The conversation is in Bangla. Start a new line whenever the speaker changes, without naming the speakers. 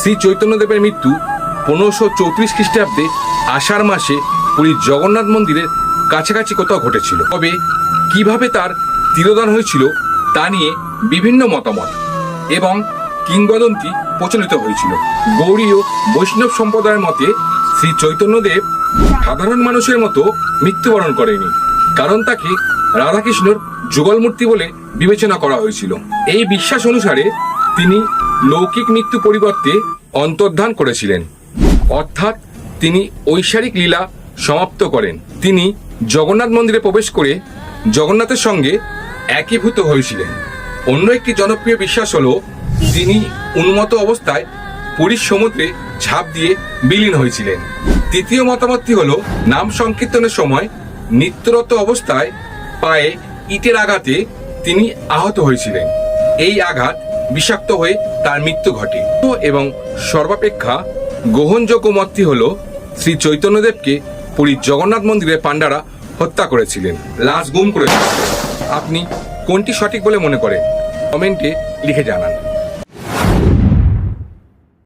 শ্রী চৈতন্যদেবের মৃত্যু 1534 খ্রিস্টাব্দে আষাঢ় মাসে পুরীর জগন্নাথ মন্দিরের কাছাকাছি কোথাও ঘটেছিল। তবে কিভাবে তার তিরোধান হয়েছিল তা নিয়ে বিভিন্ন মতামত এবং কিংবদন্তি প্রচলিত হয়েছিল। গৌড়ী ও বৈষ্ণব সম্প্রদায়ের মতে শ্রী চৈতন্যদেব সাধারণ মানুষের মতো মৃত্যুবরণ করেনি, কারণ তাকে রাধাকৃষ্ণর যুগলমূর্তি বলে বিবেচনা করা হয়েছিল। এই বিশ্বাস অনুসারে তিনি লৌকিক মৃত্যু পরিবর্তে অন্তর্ধান করেছিলেন, অর্থাৎ তিনি ঐশ্বরিক লীলা সমাপ্ত করেন। তিনি জগন্নাথ মন্দিরে প্রবেশ করে জগন্নাথের সঙ্গে একীভূত হয়েছিলেন। অন্য একটি জনপ্রিয় বিশ্বাস হলো তিনি উন্মত্ত অবস্থায় পুরীর সমুদ্রে ঝাঁপ দিয়ে বিলীন হয়েছিলেন। তৃতীয় মতামতটি হলো নাম সংকীর্তনের সময় নিত্যরত অবস্থায় পায়ে ইটের আঘাতে তিনি আহত হয়েছিলেন। এই আঘাত বিষাক্ত হয়ে তার মৃত্যু ঘটে। এবং সর্বাপেক্ষা গ্রহণযোগ্য মতটি হলো শ্রী চৈতন্যদেবকে পুরীর জগন্নাথ মন্দিরে পাণ্ডারা হত্যা করেছিলেন, লাশ গুম করেছিলেন। আপনি কোনটি সঠিক বলে মনে করেন? কমেন্টে লিখে জানান।